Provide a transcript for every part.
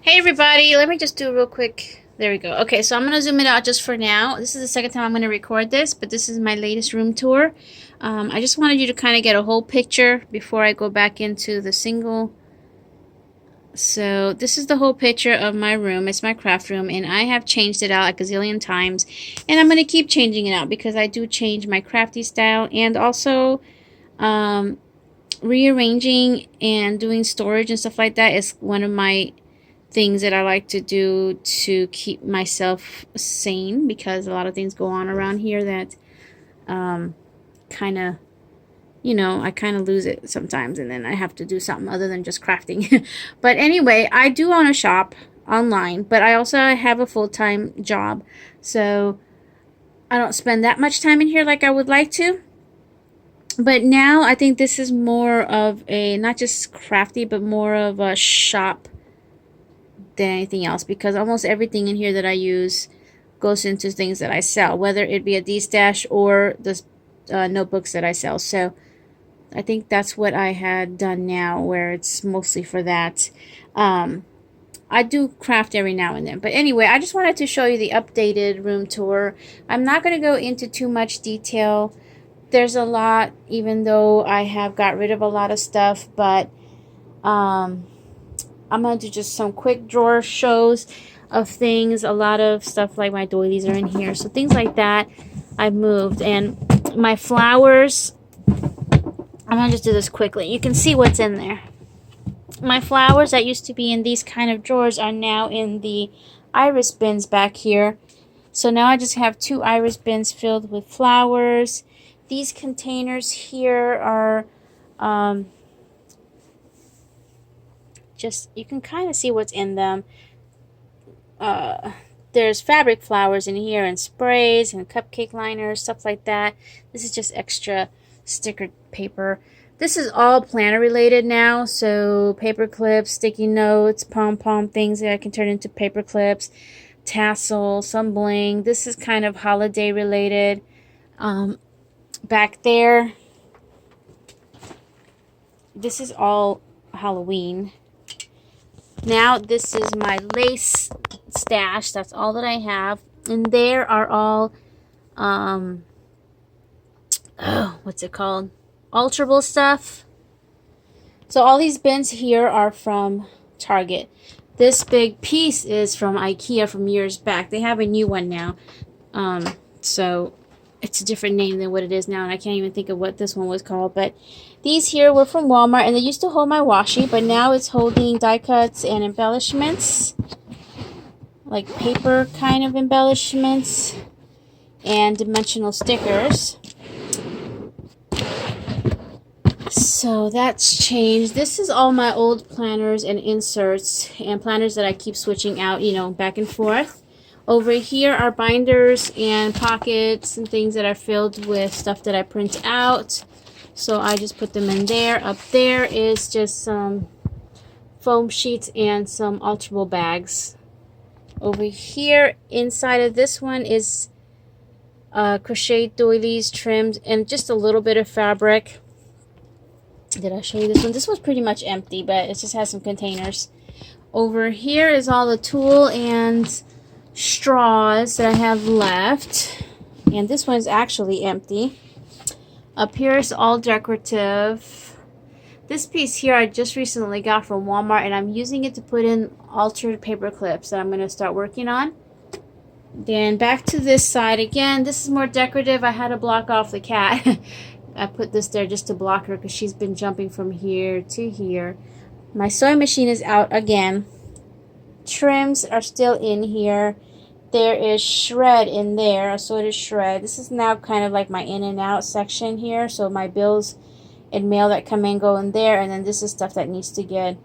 Hey everybody, let me just do a real quick. There we go. Okay, so I'm going to zoom it out just for now. This is the second time I'm going to record this, but this is my latest room tour. I just wanted you to kind of get a whole picture before I go back into the single. So this is the whole picture of my room. It's my craft room, and I have changed it out like a zillion times. And I'm going to keep changing it out because I do change my crafty style, and also rearranging and doing storage and stuff like that is one of my things that I like to do to keep myself sane, because a lot of things go on around here that kind of, I kind of lose it sometimes, and then I have to do something other than just crafting. But anyway, I do own a shop online, but I also have a full-time job, so I don't spend that much time in here like I would like to. But now I think this is more of a, not just crafty, but more of a shop than anything else, because almost everything in here that I use goes into things that I sell, whether it be a D-stash or the notebooks that I sell. So I think that's what I had done now, where it's mostly for that. I do craft every now and then. But anyway, I just wanted to show you the updated room tour. I'm not going to go into too much detail. There's a lot, even though I have got rid of a lot of stuff, but I'm going to do just some quick drawer shows of things. A lot of stuff like my doilies are in here. So things like that I've moved. And my flowers, I'm going to just do this quickly. You can see what's in there. My flowers that used to be in these kind of drawers are now in the iris bins back here. So now I just have 2 iris bins filled with flowers. These containers here are you can kind of see what's in them. There's fabric flowers in here, and sprays and cupcake liners, stuff like that. This is just extra sticker paper. This is all planner related now, so paper clips, sticky notes, pom-pom things that I can turn into paper clips, tassels, some bling. This is kind of holiday related. Back there, this is all Halloween. Now this is my lace stash. That's all that I have. And there are all, what's it called? Alterable stuff. So all these bins here are from Target. This big piece is from IKEA from years back. They have a new one now. So it's a different name than what it is now, and I can't even think of what this one was called. But these here were from Walmart, and they used to hold my washi, but now it's holding die cuts and embellishments, like paper kind of embellishments, and dimensional stickers. So that's changed. This is all my old planners and inserts, and planners that I keep switching out, back and forth. Over here are binders and pockets and things that are filled with stuff that I print out. So I just put them in there. Up there is just some foam sheets and some alterable bags. Over here, inside of this one is crocheted doilies, trimmed, and just a little bit of fabric. Did I show you this one? This one's pretty much empty, but it just has some containers. Over here is all the tulle and straws that I have left, and this one's actually empty. Up here is all decorative. This piece here I just recently got from Walmart, and I'm using it to put in altered paper clips that I'm going to start working on. Then back to this side again. This is more decorative. I had to block off the cat. I put this there just to block her because she's been jumping from here to here. My sewing machine is out again. Trims are still in here. There is shred in there, assorted shred. This is now kind of like my in and out section here. So my bills and mail that come in go in there, and then this is stuff that needs to get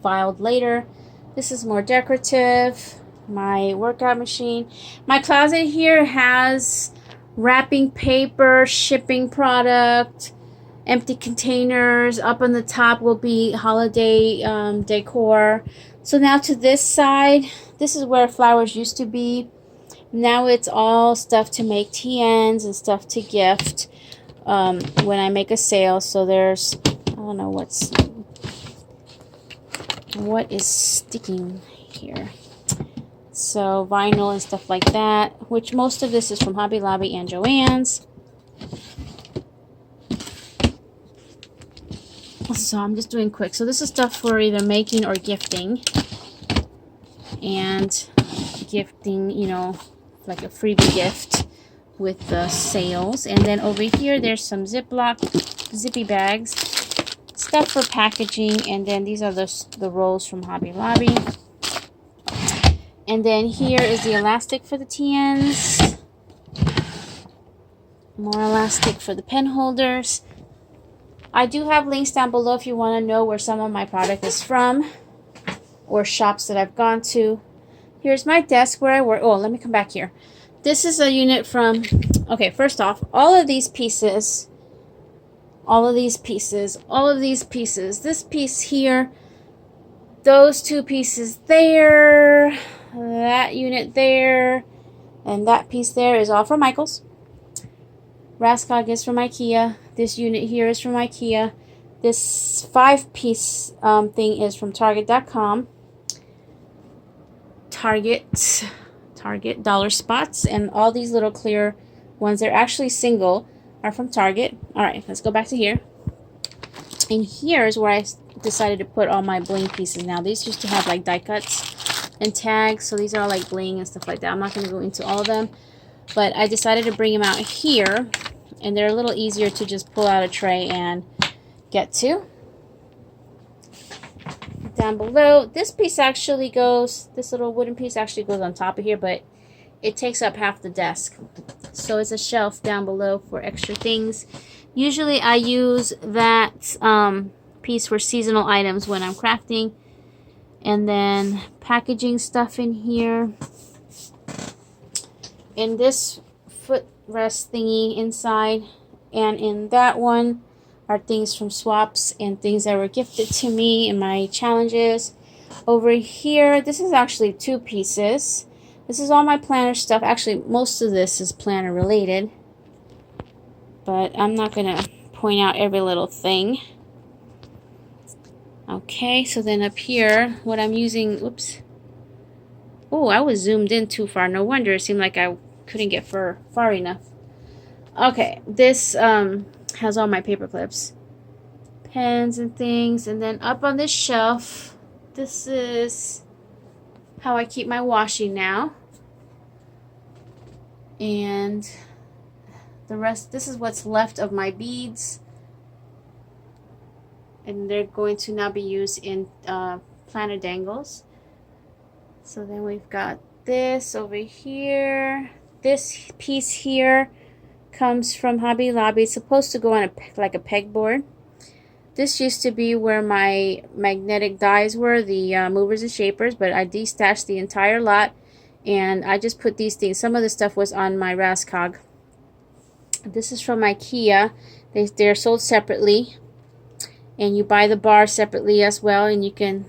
filed later. This is more decorative. My workout machine. My closet here has wrapping paper, shipping product, empty containers. Up on the top will be holiday decor. So now to this side, this is where flowers used to be. Now it's all stuff to make TNs and stuff to gift when I make a sale. So there's, I don't know what's, what is sticking here. So vinyl and stuff like that, which most of this is from Hobby Lobby and Joann's. So I'm just doing quick. So this is stuff for either making or gifting. And gifting, you know, like a freebie gift with the sales. And then over here there's some Ziploc zippy bags, stuff for packaging. And then these are the rolls from Hobby Lobby. And then here is the elastic for the TNs. More elastic for the pen holders. I do have links down below if you want to know where some of my product is from or shops that I've gone to. Here's my desk where I work. Oh, let me come back here. This is a unit from, okay, first off, all of these pieces, this piece here, those two pieces there, that unit there, and that piece there is all from Michaels. Raskog is from IKEA. This unit here is from IKEA. This 5-piece thing is from Target.com. Target dollar spots, and all these little clear ones, they're actually single, are from Target. Alright, let's go back to here. And here is where I decided to put all my bling pieces now. These used to have like die cuts and tags, so these are all like bling and stuff like that. I'm not going to go into all of them, but I decided to bring them out here, and they're a little easier to just pull out a tray and get to. Down below, this piece actually goes, this little wooden piece actually goes on top of here, but it takes up half the desk. So it's a shelf down below for extra things. Usually I use that piece for seasonal items when I'm crafting. And then packaging stuff in here. In this footrest thingy inside, and in that one are things from swaps and things that were gifted to me in my challenges. Over here, this is actually 2 pieces. This is all my planner stuff. Actually, most of this is planner related, but I'm not gonna point out every little thing. Okay, so then up here, what I'm using, oops. Oh, I was zoomed in too far. No wonder it seemed like I couldn't get far enough. Okay, this has all my paper clips, pens and things. And then up on this shelf, this is how I keep my washi now. And the rest, this is what's left of my beads. And they're going to now be used in planner dangles. So then we've got this over here. This piece here comes from Hobby Lobby. It's supposed to go on like a pegboard. This used to be where my magnetic dies were, the movers and shapers, but I destashed the entire lot, and I just put these things. Some of the stuff was on my Raskog. This is from IKEA. They're sold separately, and you buy the bar separately as well, and you can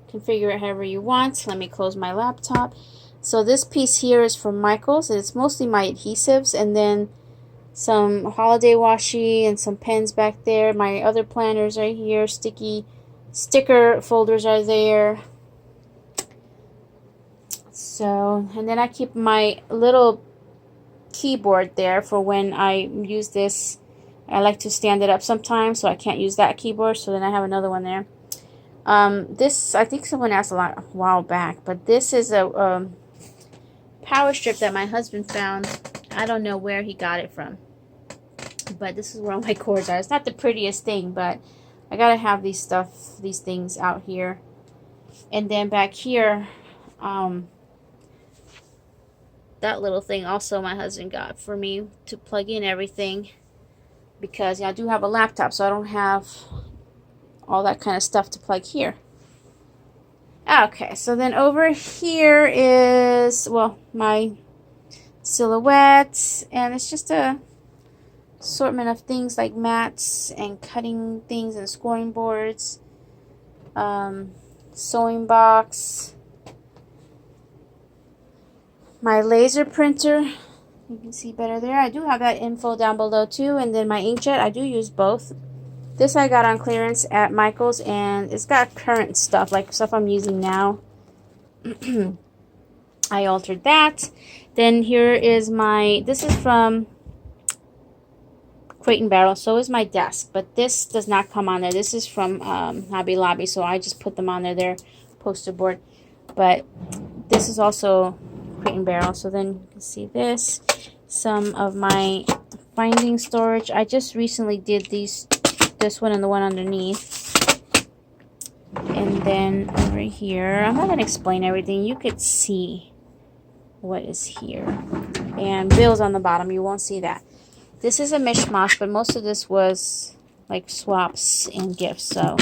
configure it however you want. Let me close my laptop. So this piece here is from Michaels, and it's mostly my adhesives, and then some holiday washi and some pens back there. My other planners are here. Sticker folders are there. So, and then I keep my little keyboard there for when I use this. I like to stand it up sometimes, so I can't use that keyboard, so then I have another one there. This, I think someone asked a while back, but this is a power strip that my husband found. I don't know where he got it from, but this is where all my cords are. It's not the prettiest thing, but I gotta have these things out here. And then back here, that little thing also my husband got for me to plug in everything, because I do have a laptop, so I don't have all that kind of stuff to plug here. Okay, so then over here is, well, my silhouettes, and it's just a assortment of things like mats and cutting things and scoring boards, sewing box, my laser printer, you can see better there. I do have that info down below too, and then my inkjet, I do use both. This I got on clearance at Michael's, and it's got current stuff, like stuff I'm using now. I altered that. Then here is my, this is from Crate and Barrel. So is my desk, but this does not come on there. This is from Hobby Lobby, so I just put them on there. Their poster board. But this is also Crate and Barrel. So then you can see this. Some of my binding storage. I just recently did these, this one and the one underneath. And then over here, I'm not going to explain everything. You could see what is here. And bills on the bottom. You won't see that. This is a mishmash, but most of this was like swaps and gifts. So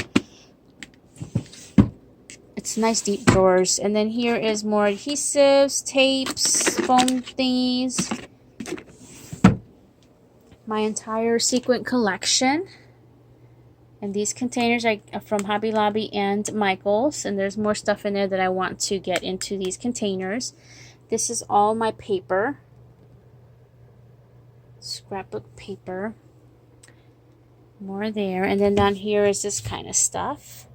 it's nice deep drawers. And then here is more adhesives, tapes, foam thingies. My entire sequin collection. And these containers are from Hobby Lobby and Michael's. And there's more stuff in there that I want to get into these containers. This is all my paper. Scrapbook paper. More there. And then down here is this kind of stuff.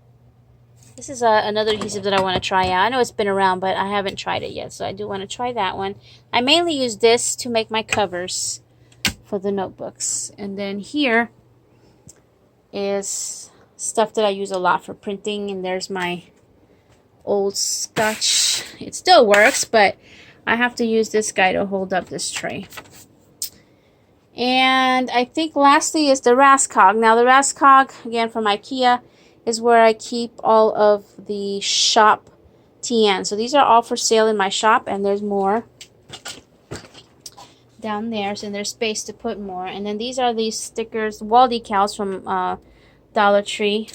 This is another adhesive that I want to try out. I know it's been around, but I haven't tried it yet. So I do want to try that one. I mainly use this to make my covers for the notebooks. And then here is stuff that I use a lot for printing, and there's my old Scotch. It still works, but I have to use this guy to hold up this tray. And I think lastly is the Raskog. Now the Raskog, again from IKEA, is where I keep all of the shop TN. So these are all for sale in my shop, and there's more down there, so there's space to put more. And then these are these stickers, wall decals from Dollar Tree.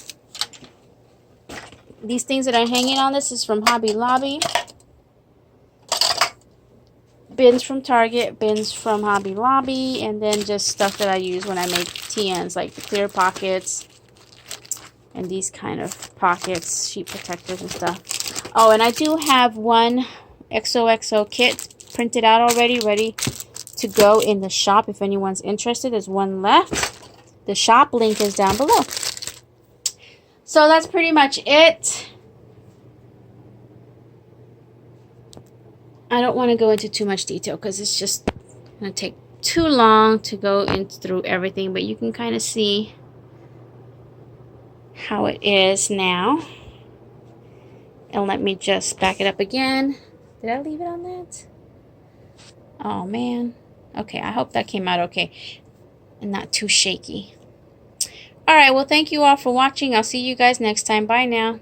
These things that are hanging on this is from Hobby Lobby. Bins from Target, bins from Hobby Lobby, and then just stuff that I use when I make TNs, like the clear pockets and these kind of pockets, sheet protectors and stuff. Oh, and I do have one XOXO kit printed out already, ready to go in the shop if anyone's interested. There's one left. The shop link is down below. So that's pretty much it. I don't want to go into too much detail because it's just going to take too long to go in through everything, but you can kind of see how it is now. And let me just back it up again. Did I leave it on that? Oh man. Okay, I hope that came out okay and not too shaky. Alright, well thank you all for watching. I'll see you guys next time. Bye now.